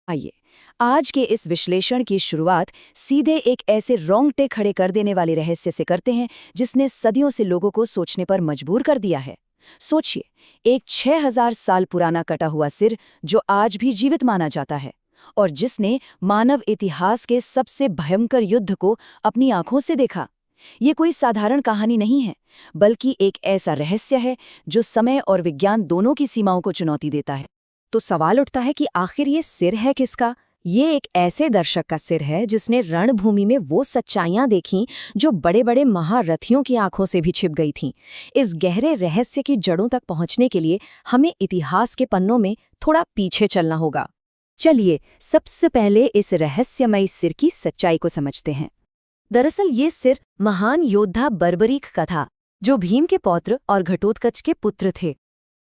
आइए आज के इस विश्लेषण की शुरुआत सीधे एक ऐसे रोंगटे खड़े कर देने वाले रहस्य से करते हैं जिसने सदियों से लोगों को सोचने पर मजबूर कर दिया है। सोचिए, एक 6000 साल पुराना कटा हुआ सिर जो आज भी जीवित माना जाता है और जिसने मानव इतिहास के सबसे भयंकर युद्ध को अपनी आंखों से देखा। ये कोई साधारण कहानी नहीं है, बल्कि एक ऐसा रहस्य है जो समय और विज्ञान दोनों की सीमाओं को चुनौती देता है। तो सवाल उठता है कि आखिर ये सिर है किसका? ये एक ऐसे दर्शक का सिर है जिसने रणभूमि में वो सच्चाइयां देखीं जो बड़े बड़े महारथियों की आंखों से भी छिप गई थीं। इस गहरे रहस्य की जड़ों तक पहुंचने के लिए हमें इतिहास के पन्नों में थोड़ा पीछे चलना होगा। चलिए सबसे पहले इस रहस्यमयी सिर की सच्चाई को समझते हैं। दरअसल ये सिर महान योद्धा बर्बरीक का था, जो भीम के पौत्र और घटोत्कच के पुत्र थे।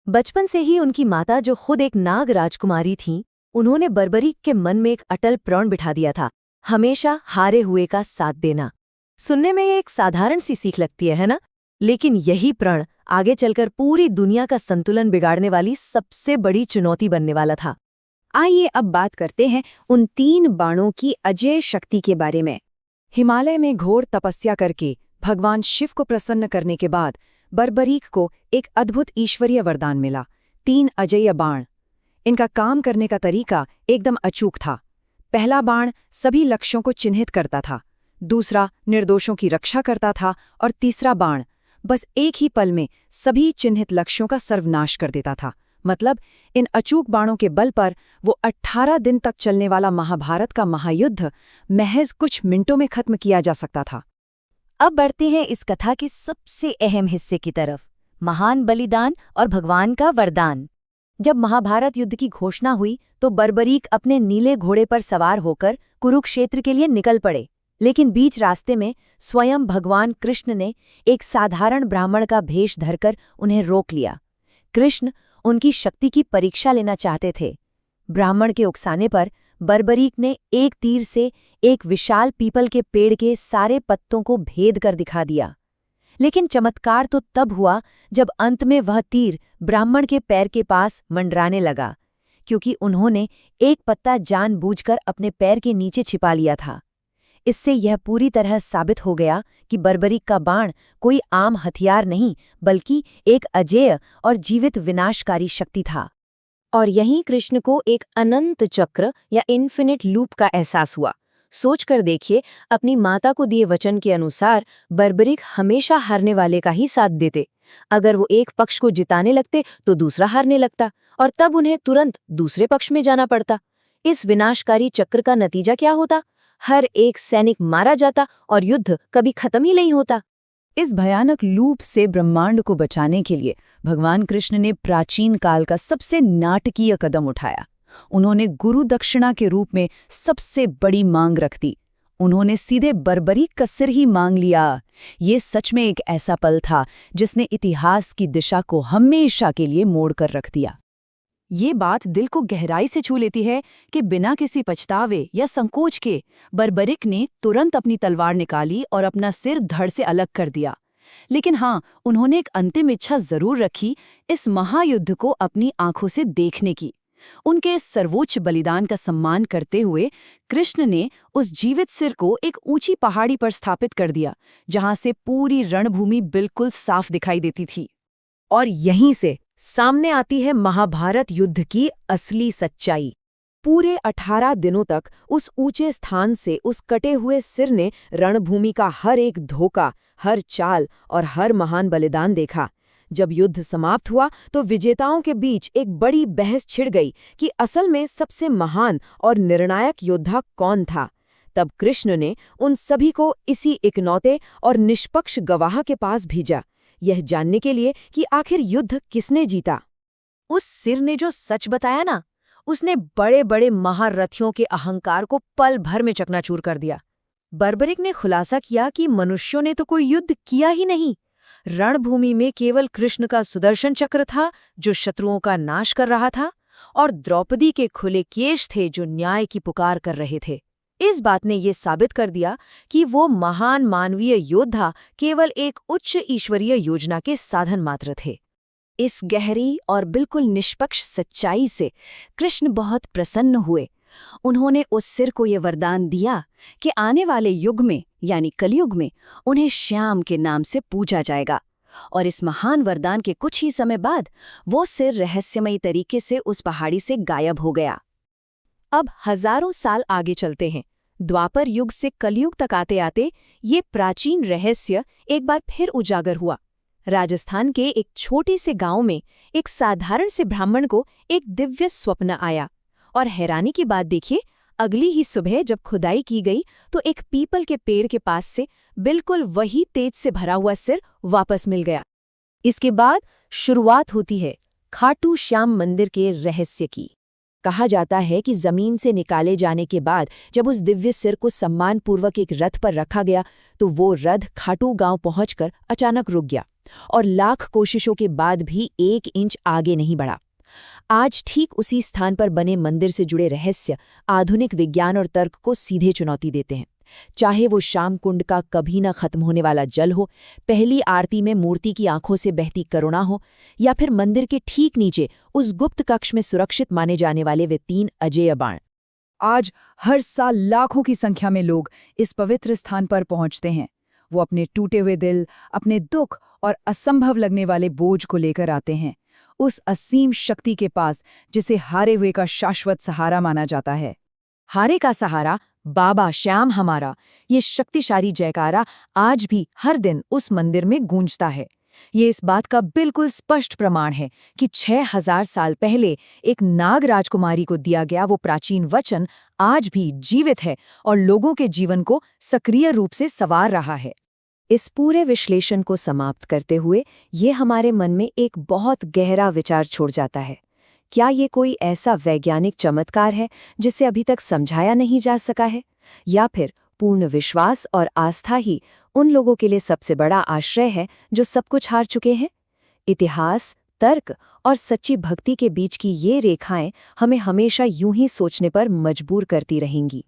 बचपन से ही उनकी माता, जो खुद एक नाग राजकुमारी थीं, उन्होंने बर्बरीक के मन में एक अटल प्रण बिठा दिया था, हमेशा हारे हुए का साथ देना। सुनने में ये एक साधारण सी सीख लगती है ना? लेकिन यही प्रण आगे चलकर पूरी दुनिया का संतुलन बिगाड़ने वाली सबसे बड़ी चुनौती बनने वाला था। आइए अब बात करते हैं उन 3 बाणों की अजेय शक्ति के बारे में। हिमालय में घोर तपस्या करके भगवान शिव को प्रसन्न करने के बाद बर्बरीक को एक अद्भुत ईश्वरीय वरदान मिला, 3 अजेय बाण। इनका काम करने का तरीका एकदम अचूक था। पहला बाण सभी लक्ष्यों को चिन्हित करता था, दूसरा निर्दोषों की रक्षा करता था और तीसरा बाण बस एक ही पल में सभी चिन्हित लक्ष्यों का सर्वनाश कर देता था। मतलब इन अचूक बाणों के बल पर वो 18 दिन तक चलने वाला महाभारत का महायुद्ध महज कुछ मिनटों में खत्म किया जा सकता था। अब बढ़ते हैं इस कथा के सबसे अहम हिस्से की तरफ, महान बलिदान और भगवान का वरदान। जब महाभारत युद्ध की घोषणा हुई तो बर्बरीक अपने नीले घोड़े पर सवार होकर कुरुक्षेत्र के लिए निकल पड़े। लेकिन बीच रास्ते में स्वयं भगवान कृष्ण ने एक साधारण ब्राह्मण का भेष धरकर उन्हें रोक लिया। कृष्ण उनकी शक्ति की परीक्षा लेना चाहते थे। ब्राह्मण के उकसाने पर बर्बरीक ने एक तीर से एक विशाल पीपल के पेड़ के सारे पत्तों को भेद कर दिखा दिया। लेकिन चमत्कार तो तब हुआ जब अंत में वह तीर ब्राह्मण के पैर के पास मंडराने लगा, क्योंकि उन्होंने एक पत्ता जानबूझकर अपने पैर के नीचे छिपा लिया था। इससे यह पूरी तरह साबित हो गया कि बर्बरीक का बाण कोई आम हथियार नहीं, बल्कि एक अजेय और जीवित विनाशकारी शक्ति था। और यहीं कृष्ण को एक अनंत चक्र या इन्फिनिट लूप का एहसास हुआ। सोचकर देखिए, अपनी माता को दिए वचन के अनुसार बर्बरीक हमेशा हारने वाले का ही साथ देते। अगर वो एक पक्ष को जिताने लगते तो दूसरा हारने लगता और तब उन्हें तुरंत दूसरे पक्ष में जाना पड़ता। इस विनाशकारी चक्र का नतीजा क्या होता? हर एक सैनिक मारा जाता और युद्ध कभी खत्म ही नहीं होता। इस भयानक लूप से ब्रह्मांड को बचाने के लिए भगवान कृष्ण ने प्राचीन काल का सबसे नाटकीय कदम उठाया। उन्होंने गुरु दक्षिणा के रूप में सबसे बड़ी मांग रख दी। उन्होंने सीधे बर्बरीक का सिर ही मांग लिया। ये सच में एक ऐसा पल था जिसने इतिहास की दिशा को हमेशा के लिए मोड़कर रख दिया। ये बात दिल को गहराई से छू लेती है कि बिना किसी पछतावे या संकोच के बर्बरीक ने तुरंत अपनी तलवार निकाली और अपना सिर धड़ से अलग कर दिया। लेकिन हाँ, उन्होंने एक अंतिम इच्छा जरूर रखी, इस महायुद्ध को अपनी आंखों से देखने की। उनके इस सर्वोच्च बलिदान का सम्मान करते हुए कृष्ण ने उस जीवित सिर को एक ऊंची पहाड़ी पर स्थापित कर दिया, जहां से पूरी रणभूमि बिल्कुल साफ दिखाई देती थी। और यहीं से सामने आती है महाभारत युद्ध की असली सच्चाई। पूरे 18 दिनों तक उस ऊंचे स्थान से उस कटे हुए सिर ने रणभूमि का हर एक धोखा, हर चाल और हर महान बलिदान देखा। जब युद्ध समाप्त हुआ तो विजेताओं के बीच एक बड़ी बहस छिड़ गई कि असल में सबसे महान और निर्णायक योद्धा कौन था। तब कृष्ण ने उन सभी को इसी इकलौते और निष्पक्ष गवाह के पास भेजा, यह जानने के लिए कि आखिर युद्ध किसने जीता। उस सिर ने जो सच बताया ना, उसने बड़े बड़े महारथियों के अहंकार को पल भर में चकनाचूर कर दिया। बर्बरीक ने खुलासा किया कि मनुष्यों ने तो कोई युद्ध किया ही नहीं। रणभूमि में केवल कृष्ण का सुदर्शन चक्र था जो शत्रुओं का नाश कर रहा था, और द्रौपदी के खुले केश थे जो न्याय की पुकार कर रहे थे। इस बात ने ये साबित कर दिया कि वो महान मानवीय योद्धा केवल एक उच्च ईश्वरीय योजना के साधन मात्र थे। इस गहरी और बिल्कुल निष्पक्ष सच्चाई से कृष्ण बहुत प्रसन्न हुए उन्होंने उस सिर को ये वरदान दिया कि आने वाले युग में यानी कलयुग में उन्हें श्याम के नाम से पूजा जाएगा। और इस महान वरदान के कुछ ही समय बाद वो सिर रहस्यमयी तरीके से उस पहाड़ी से गायब हो गया। अब हजारों साल आगे चलते हैं। द्वापर युग से कलयुग तक आते आते ये प्राचीन रहस्य एक बार फिर उजागर हुआ। राजस्थान के एक छोटे से गांव में एक साधारण से ब्राह्मण को एक दिव्य स्वप्न आया। और हैरानी की बात देखिए, अगली ही सुबह जब खुदाई की गई तो एक पीपल के पेड़ के पास से बिल्कुल वही तेज से भरा हुआ सिर वापस मिल गया। इसके बाद शुरुआत होती है खाटू श्याम मंदिर के रहस्य की। कहा जाता है कि जमीन से निकाले जाने के बाद जब उस दिव्य सिर को सम्मानपूर्वक एक रथ पर रखा गया तो वो रथ खाटू गांव पहुंचकर अचानक रुक गया और लाख कोशिशों के बाद भी 1 इंच आगे नहीं बढ़ा। आज ठीक उसी स्थान पर बने मंदिर से जुड़े रहस्य आधुनिक विज्ञान और तर्क को सीधे चुनौती देते हैं। चाहे वो श्याम कुंड का कभी न खत्म होने वाला जल हो, पहली आरती में मूर्ति की आंखों से बहती करुणा हो, या फिर मंदिर के ठीक नीचे उस गुप्त कक्ष में सुरक्षित माने जाने वाले वे 3 अजेय बाण। आज हर साल लाखों की संख्या में लोग इस पवित्र स्थान पर पहुंचते हैं। वो अपने टूटे हुए दिल, अपने दुख और असंभव लगने वाले बोझ को लेकर आते हैं उस असीम शक्ति के पास जिसे हारे हुए का शाश्वत सहारा माना जाता है। हारे का सहारा बाबा श्याम हमारा, ये शक्तिशाली जयकारा आज भी हर दिन उस मंदिर में गूंजता है। ये इस बात का बिल्कुल स्पष्ट प्रमाण है कि 6000 साल पहले एक नाग राजकुमारी को दिया गया वो प्राचीन वचन आज भी जीवित है और लोगों के जीवन को सक्रिय रूप से संवार रहा है। इस पूरे विश्लेषण को समाप्त करते हुए ये हमारे मन में एक बहुत गहरा विचार छोड़ जाता है। क्या ये कोई ऐसा वैज्ञानिक चमत्कार है जिसे अभी तक समझाया नहीं जा सका है, या फिर पूर्ण विश्वास और आस्था ही उन लोगों के लिए सबसे बड़ा आश्रय है जो सब कुछ हार चुके हैं? इतिहास, तर्क और सच्ची भक्ति के बीच की ये रेखाएं हमें हमेशा यूं ही सोचने पर मजबूर करती रहेंगी।